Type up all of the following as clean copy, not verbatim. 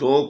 2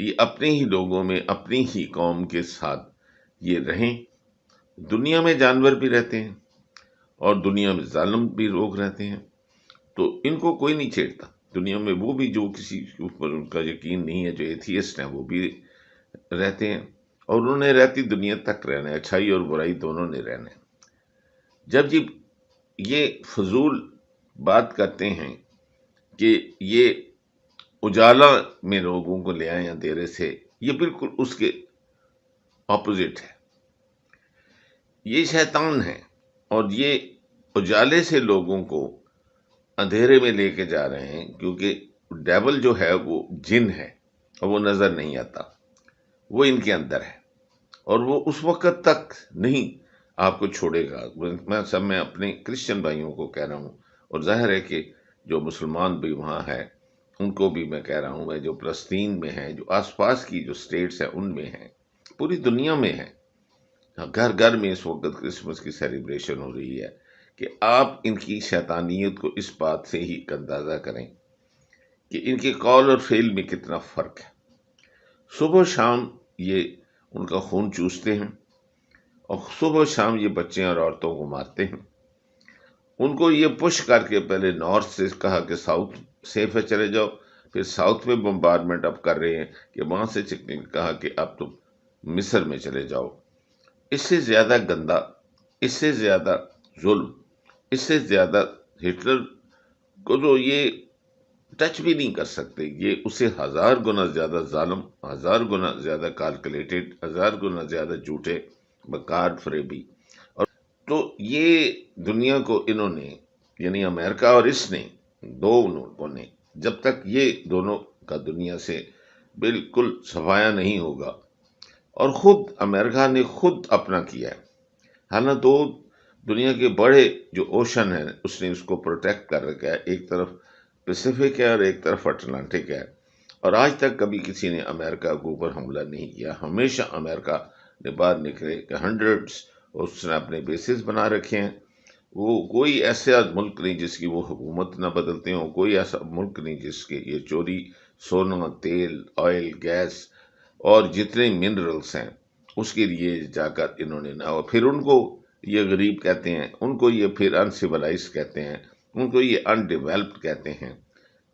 یہ اپنے ہی لوگوں میں، اپنی ہی قوم کے ساتھ یہ رہیں۔ دنیا میں جانور بھی رہتے ہیں اور دنیا میں ظالم بھی لوگ رہتے ہیں، تو ان کو کوئی نہیں چھیڑتا۔ دنیا میں وہ بھی جو کسی کے اوپر ان کا یقین نہیں ہے، جو ایتھیسٹ ہیں، وہ بھی رہتے ہیں، اور انہوں نے رہتی دنیا تک رہنا ہے، اچھائی اور برائی دونوں نے رہنا ہے۔ جب یہ فضول بات کرتے ہیں کہ یہ اجالا میں لوگوں کو لے آئیں اندھیرے سے، یہ بالکل اس کے اپوزٹ ہے۔ یہ شیطان ہے، اور یہ اجالے سے لوگوں کو اندھیرے میں لے کے جا رہے ہیں، کیونکہ ڈیول جو ہے وہ جن ہے اور وہ نظر نہیں آتا، وہ ان کے اندر ہے، اور وہ اس وقت تک نہیں آپ کو چھوڑے گا۔ میں اپنے کرسچن بھائیوں کو کہہ رہا ہوں، اور ظاہر ہے کہ جو مسلمان بھی وہاں ہے ان کو بھی میں کہہ رہا ہوں، جو فلسطین میں ہیں، جو آس پاس کی جو سٹیٹس ہیں ان میں ہیں، پوری دنیا میں ہیں، گھر گھر میں اس وقت کرسمس کی سیلیبریشن ہو رہی ہے، کہ آپ ان کی شیطانیت کو اس بات سے ہی اندازہ کریں کہ ان کے قول اور فعل میں کتنا فرق ہے۔ صبح و شام یہ ان کا خون چوستے ہیں، اور صبح و شام یہ بچے اور عورتوں کو مارتے ہیں۔ ان کو یہ پش کر کے پہلے نارتھ سے کہا کہ ساؤتھ سیف ہے چلے جاؤ، پھر ساؤتھ میں بمبارڈمنٹ اب کر رہے ہیں کہ وہاں سے کہا کہ اب تم مصر میں چلے جاؤ۔ اس سے زیادہ گندا، اس سے زیادہ ظلم، اس سے زیادہ ہٹلر کو تو یہ ٹچ بھی نہیں کر سکتے۔ یہ اسے 1000 گنا زیادہ ظالم، 1000 گنا زیادہ کیلکولیٹڈ، 1000 گنا زیادہ جھوٹے، بکار، فریبی۔ اور تو یہ دنیا کو انہوں نے، یعنی امریکہ اور اس نے، دو لوگوں نے، جب تک یہ دونوں کا دنیا سے بالکل صفایا نہیں ہوگا، اور خود امریکہ نے خود اپنا کیا ہے، حالانکہ دو دنیا کے بڑے جو اوشن ہیں اس نے اس کو پروٹیکٹ کر رکھا ہے، ایک طرف پیسیفک ہے اور ایک طرف اٹلانٹک ہے، اور آج تک کبھی کسی نے امریکہ کے اوپر حملہ نہیں کیا۔ ہمیشہ امریکہ نے باہر نکلے کہ ہنڈریڈز اس نے اپنے بیسز بنا رکھے ہیں۔ وہ کوئی ایسا ملک نہیں جس کی وہ حکومت نہ بدلتے ہوں، کوئی ایسا ملک نہیں جس کے یہ چوری، سونا، تیل، آئل، گیس اور جتنے منرلز ہیں اس کے لیے جا کر انہوں نے نہ، اور پھر ان کو یہ غریب کہتے ہیں، ان کو یہ پھر ان سیولائز کہتے ہیں، ان کو یہ ان ڈیولپڈ کہتے ہیں۔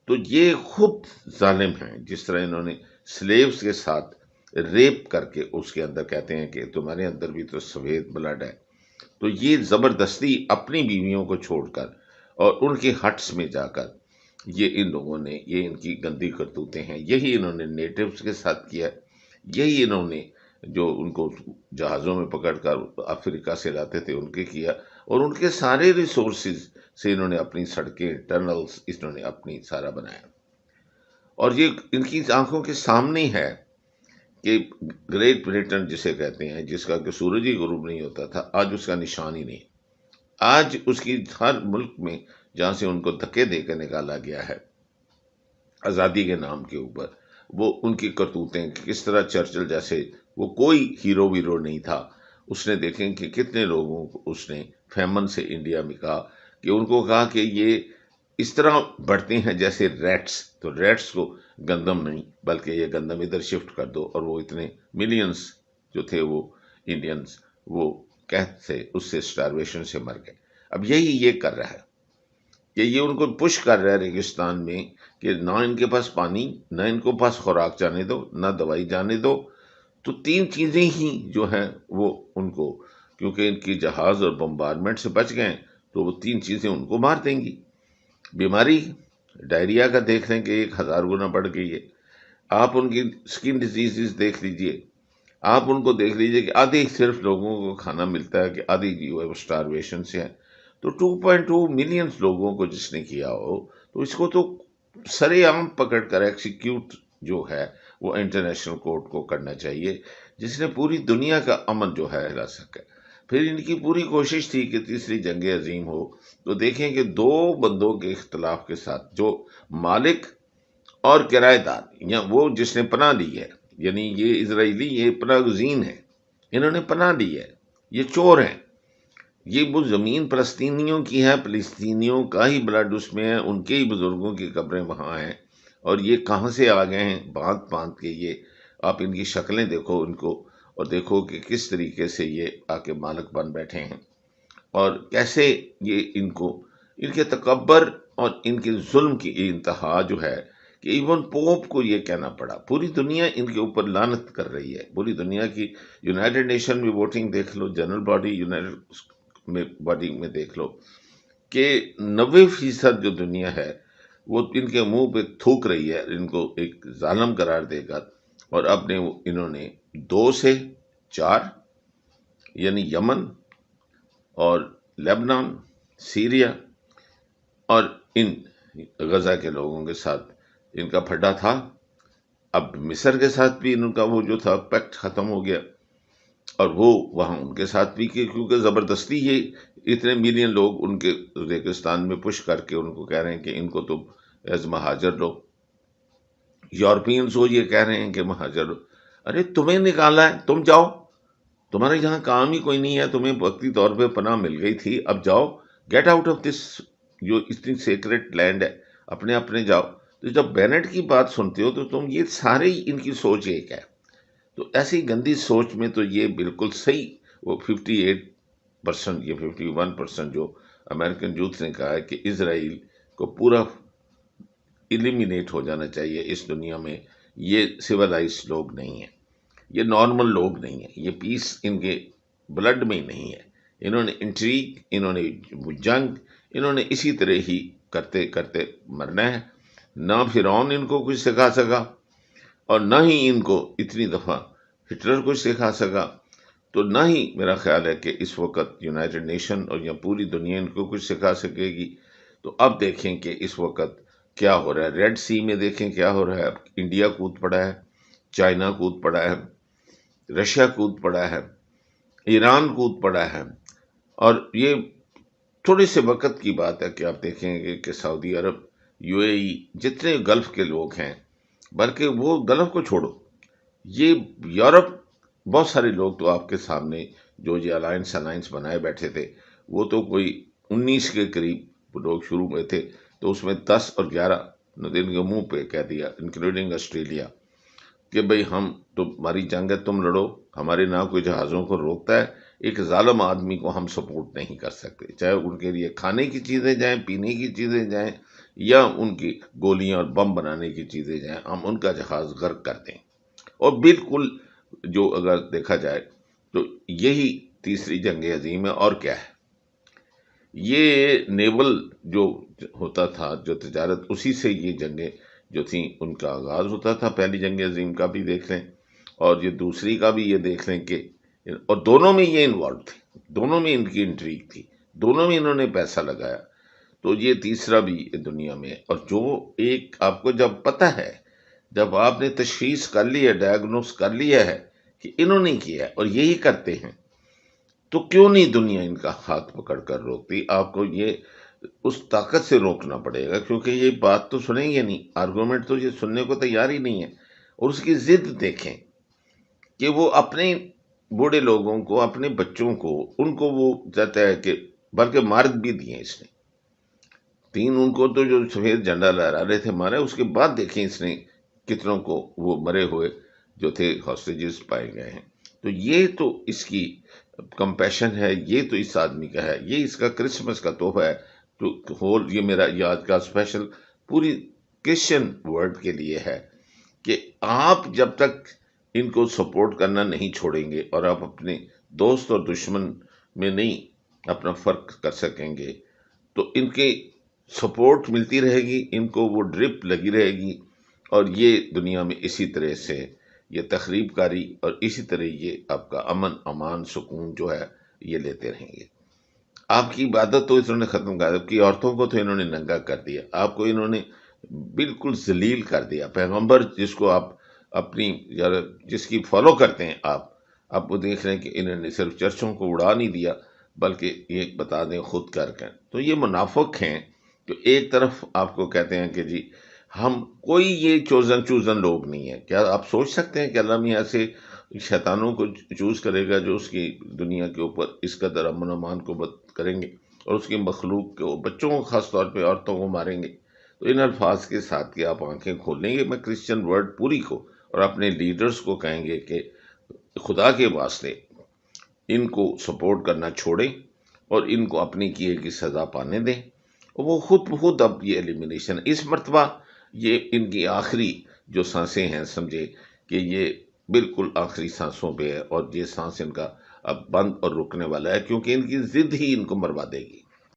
تو یہ خود ظالم ہیں، جس طرح انہوں نے سلیوز کے ساتھ ریپ کر کے اس کے اندر کہتے ہیں کہ تمہارے اندر بھی تو سفید بلڈ ہے۔ تو یہ زبردستی اپنی بیویوں کو چھوڑ کر اور ان کے ہٹس میں جا کر یہ ان لوگوں نے، یہ ان کی گندی کرتوتیں ہیں۔ یہی انہوں نے نیٹیوز کے ساتھ کیا، یہی انہوں نے جو ان کو جہازوں میں پکڑ کر افریقہ سے لاتے تھے ان کے کیا، اور ان کے سارے ریسورسز سے انہوں نے اپنی سڑکیں، ٹنلز، انہوں نے اپنی سارا بنایا، اور یہ ان کی آنکھوں کے سامنے ہے کہ گریٹ بریٹن جسے کہتے ہیں، جس کا کہ سورج ہی غروب نہیں ہوتا تھا، آج اس کا نشان ہی نہیں۔ آج اس کی ہر ملک میں جہاں سے ان کو دھکے دے کر نکالا گیا ہے آزادی کے نام کے اوپر، وہ ان کی کرتوتیں، کس طرح چرچل جیسے، وہ کوئی ہیرو ویرو نہیں تھا، اس نے دیکھیں کہ کتنے لوگوں کو اس نے فیمن سے انڈیا میں کہا، کہ ان کو کہا کہ یہ اس طرح بڑھتے ہیں جیسے ریٹس، تو ریٹس کو گندم نہیں بلکہ یہ گندم ادھر شفٹ کر دو، اور وہ اتنے ملینز جو تھے وہ انڈینز وہ قحط سے، اس سے سٹارویشن سے مر گئے۔ اب یہی یہ کر رہا ہے کہ یہ ان کو پش کر رہا ہے ریگستان میں، کہ نہ ان کے پاس پانی، نہ ان کو پاس خوراک جانے دو، نہ دوائی جانے دو، تو تین چیزیں ہی جو ہیں وہ ان کو، کیونکہ ان کی جہاز اور بمبارڈمنٹ سے بچ گئے تو وہ تین چیزیں ان کو مار دیں گی۔ بیماری، ڈائریا کا دیکھ لیں کہ 1000 گنا بڑھ گئی ہے، آپ ان کی سکن ڈیزیزز دیکھ لیجئے، آپ ان کو دیکھ لیجئے کہ آدھی صرف لوگوں کو کھانا ملتا ہے، کہ آدھی جو ہے وہ سٹارویشن سے ہے۔ تو 2.2 ملین لوگوں کو جس نے کیا ہو، تو اس کو تو سرے عام پکڑ کر ایکسیکیوٹ جو ہے وہ انٹرنیشنل کورٹ کو کرنا چاہیے، جس نے پوری دنیا کا امن جو ہے ہلا سکے۔ پھر ان کی پوری کوشش تھی کہ تیسری جنگ عظیم ہو، تو دیکھیں کہ دو بندوں کے اختلاف کے ساتھ، جو مالک اور کرایہ دار، یا وہ جس نے پناہ لی ہے، یعنی یہ اسرائیلی، یہ پناہ گزین ہے، انہوں نے پناہ لی ہے، یہ چور ہیں، یہ وہ زمین فلسطینیوں کی ہے، فلسطینیوں کا ہی بلڈ اس میں ہے، ان کے ہی بزرگوں کی قبریں وہاں ہیں، اور یہ کہاں سے آ گئے ہیں باندھ باندھ کے، یہ آپ ان کی شکلیں دیکھو ان کو، اور دیکھو کہ کس طریقے سے یہ آ کے مالک بن بیٹھے ہیں، اور کیسے یہ ان کے تکبر اور ان کے ظلم کی انتہا جو ہے کہ ایون پوپ کو یہ کہنا پڑا، پوری دنیا ان کے اوپر لعنت کر رہی ہے، پوری دنیا کی یونائٹڈ نیشن میں ووٹنگ دیکھ لو، جنرل باڈی یونائٹڈ میں باڈی میں دیکھ لو کہ 90% جو دنیا ہے وہ ان کے منہ پہ تھوک رہی ہے، ان کو ایک ظالم قرار دے گا، اور اب نے انہوں نے 2 سے 4 یعنی یمن اور لیبنان، سیریا اور ان غزہ کے لوگوں کے ساتھ ان کا پھڈا تھا۔ اب مصر کے ساتھ بھی ان کا وہ جو تھا پیکٹ ختم ہو گیا، اور وہ وہاں ان کے ساتھ بھی کیونکہ زبردستی یہ اتنے ملین لوگ ان کے ریگستان میں پش کر کے ان کو کہہ رہے ہیں کہ ان کو تم ایز مہاجر لو، یورپینز وہ یہ کہہ رہے ہیں کہ مہاجر لو۔ ارے تمہیں نکالا ہے، تم جاؤ، تمہارے یہاں کام ہی کوئی نہیں ہے، تمہیں وقتی طور پہ پناہ مل گئی تھی، اب جاؤ، گیٹ آؤٹ آف دس جو اتنی سیکرٹ لینڈ ہے، اپنے اپنے جاؤ۔ تو جب بینٹ کی بات سنتے ہو تو تم یہ سارے ان کی سوچ ایک ہے، تو ایسی گندی سوچ میں تو یہ بالکل صحیح، وہ 58% یا 51% جو امریکن یوتھ نے کہا ہے کہ اسرائیل کو پورا ایلیمینیٹ ہو جانا چاہیے اس دنیا میں، یہ سویلائز لوگ نہیں ہیں، یہ نارمل لوگ نہیں ہیں، یہ پیس ان کے بلڈ میں ہی نہیں ہے، انہوں نے انٹریگ، انہوں نے جنگ، انہوں نے اسی طرح ہی کرتے کرتے مرنا ہے۔ نہ فرعون ان کو کچھ سکھا سکا، اور نہ ہی ان کو اتنی دفعہ ہٹلر کچھ سکھا سکا، تو نہ ہی میرا خیال ہے کہ اس وقت یونائٹڈ نیشن اور یا پوری دنیا ان کو کچھ سکھا سکے گی۔ تو اب دیکھیں کہ اس وقت کیا ہو رہا ہے، ریڈ سی میں دیکھیں کیا ہو رہا ہے، انڈیا کود پڑا ہے، چائنا کود پڑا ہے، رشیا کود پڑا ہے، ایران کود پڑا ہے، اور یہ تھوڑے سے وقت کی بات ہے کہ آپ دیکھیں گے کہ سعودی عرب، یو اے ای، جتنے گلف کے لوگ ہیں، بلکہ وہ گلف کو چھوڑو، یہ یورپ، بہت سارے لوگ تو آپ کے سامنے جو یہ الائنس بنائے بیٹھے تھے، وہ تو کوئی 19 کے قریب لوگ شروع میں تھے، تو اس میں 10 اور 11 نے ان کے منہ پہ کہہ دیا، انکلوڈنگ آسٹریلیا، کہ بھئی ہم تمہاری جنگ ہے، تم لڑو، ہمارے نہ کوئی جہازوں کو روکتا ہے، ایک ظالم آدمی کو ہم سپورٹ نہیں کر سکتے، چاہے ان کے لیے کھانے کی چیزیں جائیں، پینے کی چیزیں جائیں، یا ان کی گولیاں اور بم بنانے کی چیزیں جائیں، ہم ان کا جہاز غرق کر دیں۔ اور بالکل جو اگر دیکھا جائے تو یہی تیسری جنگ عظیم ہے، اور کیا ہے، یہ نیول جو ہوتا تھا، جو تجارت، اسی سے یہ جنگیں جو تھیں ان کا آغاز ہوتا تھا۔ پہلی جنگ عظیم کا بھی دیکھ لیں، اور یہ دوسری کا بھی یہ دیکھ لیں کہ، اور دونوں میں یہ انوالو تھے، دونوں میں ان کی انٹریگ تھی، دونوں میں انہوں نے پیسہ لگایا، تو یہ تیسرا بھی دنیا میں ہے۔ اور جو ایک آپ کو جب پتہ ہے، جب آپ نے تشخیص کر لی ہے، ڈائگنوز کر لیا ہے کہ انہوں نے کیا ہے اور یہی کرتے ہیں، تو کیوں نہیں دنیا ان کا ہاتھ پکڑ کر روکتی؟ آپ کو یہ اس طاقت سے روکنا پڑے گا، کیونکہ یہ بات تو سنیں گے نہیں، آرگومنٹ تو یہ سننے کو تیار ہی نہیں ہے۔ اور اس کی ضد دیکھیں کہ وہ اپنے بوڑھے لوگوں کو، اپنے بچوں کو، ان کو وہ کہتا ہے کہ، بلکہ مار بھی دیے اس نے، 3 ان کو تو جو سفید جھنڈا لہرا رہے تھے مارے، اس کے بعد دیکھیں اس نے کتنوں کو وہ مرے ہوئے جو تھے ہاسٹیجز پائے گئے ہیں۔ تو یہ تو اس کی کمپیشن ہے، یہ تو اس آدمی کا ہے، یہ اس کا کرسمس کا تحفہ ہے، تو ہول یہ میرا یہ آج کا اسپیشل پوری کرسچن ورلڈ کے لیے ہے کہ آپ جب تک ان کو سپورٹ کرنا نہیں چھوڑیں گے، اور آپ اپنے دوست اور دشمن میں نہیں اپنا فرق کر سکیں گے، تو ان کے سپورٹ ملتی رہے گی، ان کو وہ ڈرپ لگی رہے گی، اور یہ دنیا میں اسی طرح سے یہ تخریب کاری، اور اسی طرح یہ آپ کا امن، امان، سکون جو ہے یہ لیتے رہیں گے۔ آپ کی عبادت تو انہوں نے ختم کر دی، آپ کی عورتوں کو تو انہوں نے ننگا کر دیا، آپ کو انہوں نے بالکل ذلیل کر دیا۔ پیغمبر جس کو آپ اپنی جس کی فالو کرتے ہیں آپ وہ دیکھ رہے ہیں کہ انہوں نے صرف چرچوں کو اڑا نہیں دیا، بلکہ یہ بتا دیں خود کر کے۔ تو یہ منافق ہیں جو ایک طرف آپ کو کہتے ہیں کہ جی ہم کوئی یہ چوزن لوگ نہیں ہے۔ کیا آپ سوچ سکتے ہیں کہ اللہ میاں سے شیطانوں کو چوز کرے گا جو اس کی دنیا کے اوپر اس قدر امن و امان کو بد کریں گے، اور اس کی مخلوق کو، بچوں کو خاص طور پہ، عورتوں کو ماریں گے؟ تو ان الفاظ کے ساتھ کہ آپ آنکھیں کھولیں گے، میں کرسچن ورلڈ پوری کو اور اپنے لیڈرز کو کہیں گے کہ خدا کے واسطے ان کو سپورٹ کرنا چھوڑیں اور ان کو اپنی کیے کی سزا پانے دیں، وہ خود بخود اب یہ ایلیمینیشن اس مرتبہ یہ ان کی آخری جو سانسیں ہیں، سمجھے کہ یہ بالکل آخری سانسوں پہ ہے، اور یہ سانس ان کا اب بند اور رکنے والا ہے، کیونکہ ان کی ضد ہی ان کو مروا دے گی۔